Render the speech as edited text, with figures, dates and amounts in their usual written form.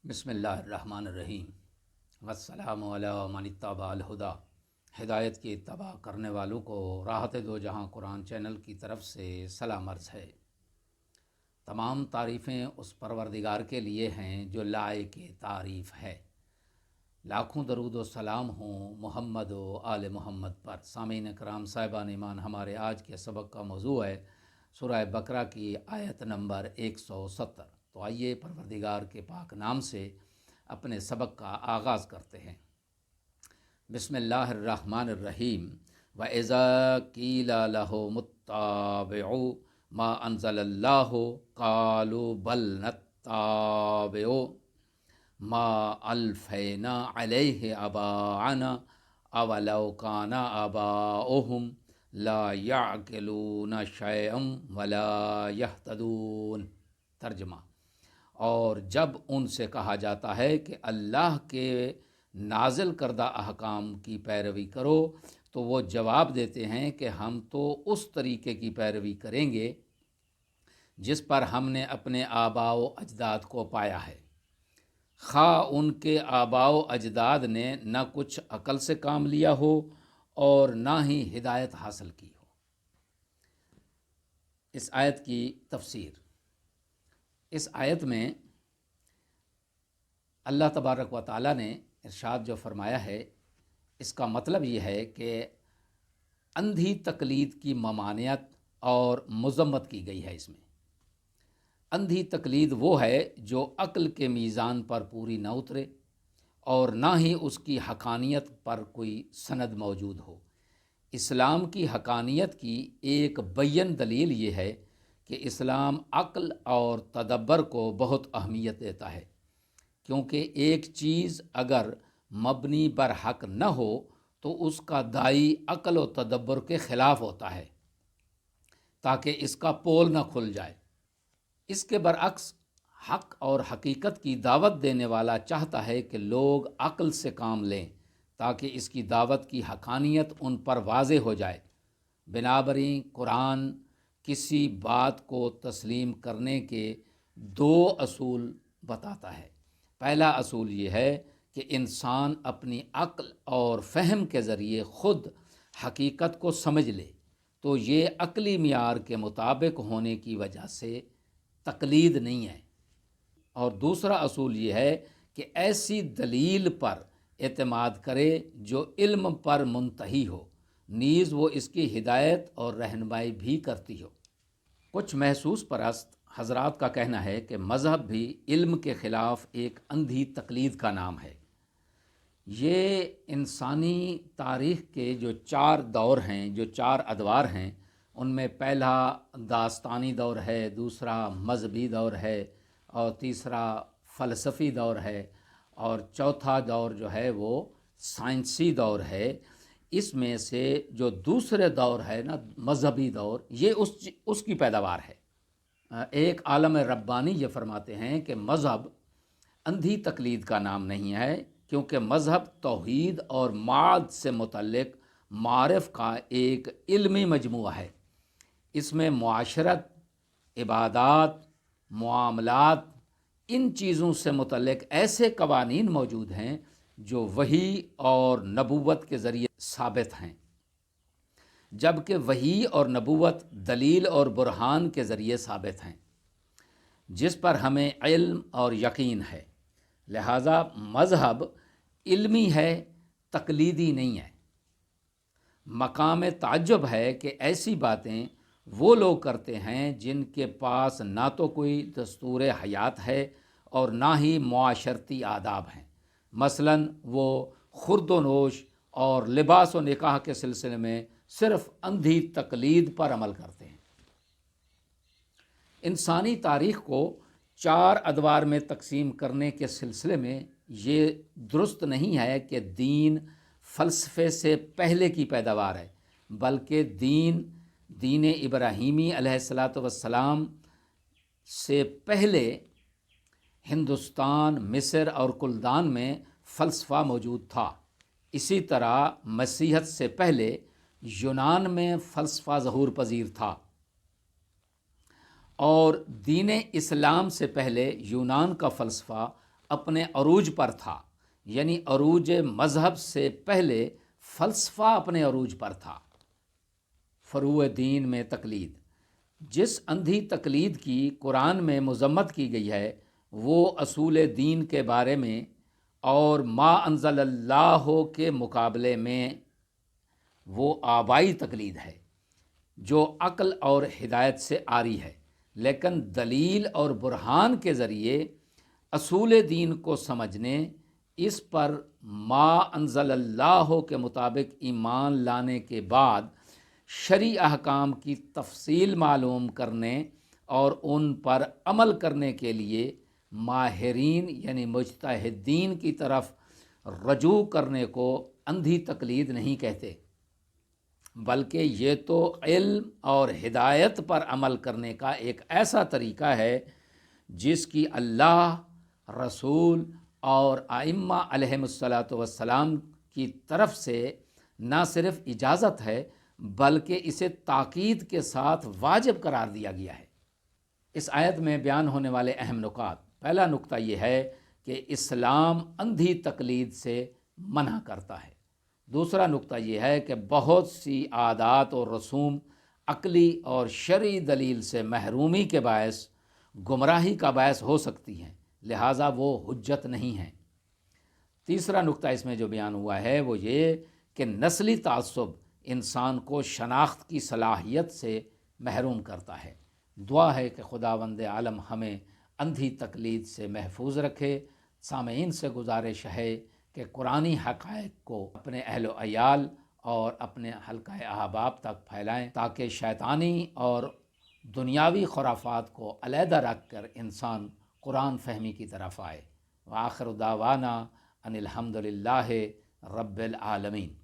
بسم اللہ الرحمن الرحیم والسلام علی من اتبع الہدی۔ ہدایت کی اتباع کرنے والوں کو راحت دو جہاں قرآن چینل کی طرف سے سلام عرض ہے۔ تمام تعریفیں اس پروردگار کے لیے ہیں جو لائق تعریف ہے۔ لاکھوں درود و سلام ہوں محمد و آل محمد پر۔ سامعین کرام صاحبان ایمان، ہمارے آج کے سبق کا موضوع ہے سورہ بقرہ کی آیت نمبر 170۔ تو آئیے پروردگار کے پاک نام سے اپنے سبق کا آغاز کرتے ہیں۔ بسم اللہ الرحمن الرحیم۔ وَإِذَا قِيلَ لَهُمُ اتَّبِعُوا مَا أَنزَلَ اللَّهُ قَالُوا بَلْ نَتَّبِعُ مَا أَلْفَيْنَا عَلَيْهِ آبَاءَنَا أَوَلَوْ كَانَ آبَاؤُهُمْ لَا يَعْقِلُونَ شَيْئًا وَلَا يَهْتَدُونَ۔ ترجمہ: اور جب ان سے کہا جاتا ہے کہ اللہ کے نازل کردہ احکام کی پیروی کرو تو وہ جواب دیتے ہیں کہ ہم تو اس طریقے کی پیروی کریں گے جس پر ہم نے اپنے آباء و اجداد کو پایا ہے، خواہ ان کے آباء و اجداد نے نہ کچھ عقل سے کام لیا ہو اور نہ ہی ہدایت حاصل کی ہو۔ اس آیت کی تفسیر۔ اس آیت میں اللہ تبارک و تعالیٰ نے ارشاد جو فرمایا ہے، اس کا مطلب یہ ہے کہ اندھی تقلید کی ممانعت اور مذمت کی گئی ہے۔ اس میں اندھی تقلید وہ ہے جو عقل کے میزان پر پوری نہ اترے اور نہ ہی اس کی حقانیت پر کوئی سند موجود ہو۔ اسلام کی حقانیت کی ایک بیان دلیل یہ ہے کہ اسلام عقل اور تدبر کو بہت اہمیت دیتا ہے، کیونکہ ایک چیز اگر مبنی بر حق نہ ہو تو اس کا داعی عقل و تدبر کے خلاف ہوتا ہے تاکہ اس کا پول نہ کھل جائے۔ اس کے برعکس حق اور حقیقت کی دعوت دینے والا چاہتا ہے کہ لوگ عقل سے کام لیں تاکہ اس کی دعوت کی حقانیت ان پر واضح ہو جائے۔ بنابراین قرآن کسی بات کو تسلیم کرنے کے دو اصول بتاتا ہے۔ پہلا اصول یہ ہے کہ انسان اپنی عقل اور فہم کے ذریعے خود حقیقت کو سمجھ لے تو یہ عقلی معیار کے مطابق ہونے کی وجہ سے تقلید نہیں ہے، اور دوسرا اصول یہ ہے کہ ایسی دلیل پر اعتماد کرے جو علم پر منتہی ہو، نیز وہ اس کی ہدایت اور رہنمائی بھی کرتی ہو۔ کچھ محسوس پرست حضرات کا کہنا ہے کہ مذہب بھی علم کے خلاف ایک اندھی تقلید کا نام ہے۔ یہ انسانی تاریخ کے جو 4 دور ہیں، جو 4 ادوار ہیں، ان میں پہلا داستانی دور ہے، دوسرا مذہبی دور ہے، اور تیسرا فلسفی دور ہے، اور چوتھا دور جو ہے وہ سائنسی دور ہے۔ اس میں سے جو دوسرے دور ہے نا، مذہبی دور، یہ اس کی پیداوار ہے۔ ایک عالم ربانی یہ فرماتے ہیں کہ مذہب اندھی تقلید کا نام نہیں ہے، کیونکہ مذہب توحید اور معاد سے متعلق معارف کا ایک علمی مجموعہ ہے۔ اس میں معاشرت، عبادات، معاملات، ان چیزوں سے متعلق ایسے قوانین موجود ہیں جو وحی اور نبوت کے ذریعے ثابت ہیں، جبکہ وحی اور نبوت دلیل اور برہان کے ذریعے ثابت ہیں جس پر ہمیں علم اور یقین ہے۔ لہذا مذہب علمی ہے، تقلیدی نہیں ہے۔ مقام تعجب ہے کہ ایسی باتیں وہ لوگ کرتے ہیں جن کے پاس نہ تو کوئی دستور حیات ہے اور نہ ہی معاشرتی آداب ہیں۔ مثلاً وہ خورد و نوش اور لباس و نکاح کے سلسلے میں صرف اندھی تقلید پر عمل کرتے ہیں۔ انسانی تاریخ کو 4 ادوار میں تقسیم کرنے کے سلسلے میں یہ درست نہیں ہے کہ دین فلسفے سے پہلے کی پیداوار ہے، بلکہ دین ابراہیمی علیہ السلام سے پہلے ہندوستان، مصر اور کلدان میں فلسفہ موجود تھا۔ اسی طرح مسیحیت سے پہلے یونان میں فلسفہ ظہور پذیر تھا، اور دین اسلام سے پہلے یونان کا فلسفہ اپنے عروج پر تھا، یعنی عروج مذہب سے پہلے فلسفہ اپنے عروج پر تھا۔ فروع دین میں تقلید، جس اندھی تقلید کی قرآن میں مذمت کی گئی ہے وہ اصول دین کے بارے میں اور ما انزل اللہ کے مقابلے میں وہ آبائی تقلید ہے جو عقل اور ہدایت سے آری ہے، لیکن دلیل اور برہان کے ذریعے اصول دین کو سمجھنے، اس پر ما انزل اللہ کے مطابق ایمان لانے کے بعد شرعی احکام کی تفصیل معلوم کرنے اور ان پر عمل کرنے کے لیے ماہرین یعنی مجتہدین کی طرف رجوع کرنے کو اندھی تقلید نہیں کہتے، بلکہ یہ تو علم اور ہدایت پر عمل کرنے کا ایک ایسا طریقہ ہے جس کی اللہ، رسول اور ائمہ علیہم الصلاۃ والسلام کی طرف سے نہ صرف اجازت ہے بلکہ اسے تاکید کے ساتھ واجب قرار دیا گیا ہے۔ اس آیت میں بیان ہونے والے اہم نکات، پہلا نقطہ یہ ہے کہ اسلام اندھی تقلید سے منع کرتا ہے۔ دوسرا نقطہ یہ ہے کہ بہت سی عادات اور رسوم عقلی اور شرعی دلیل سے محرومی کے باعث گمراہی کا باعث ہو سکتی ہیں، لہٰذا وہ حجت نہیں ہیں۔ تیسرا نقطہ اس میں جو بیان ہوا ہے وہ یہ کہ نسلی تعصب انسان کو شناخت کی صلاحیت سے محروم کرتا ہے۔ دعا ہے کہ خداوند عالم ہمیں اندھی تقلید سے محفوظ رکھے۔ سامعین سے گزارش ہے کہ قرآنی حقائق کو اپنے اہل و عیال اور اپنے حلقہ احباب تک پھیلائیں تاکہ شیطانی اور دنیاوی خرافات کو علیحدہ رکھ کر انسان قرآن فہمی کی طرف آئے۔ وآخر دعوانا ان الحمد للہ رب العالمین۔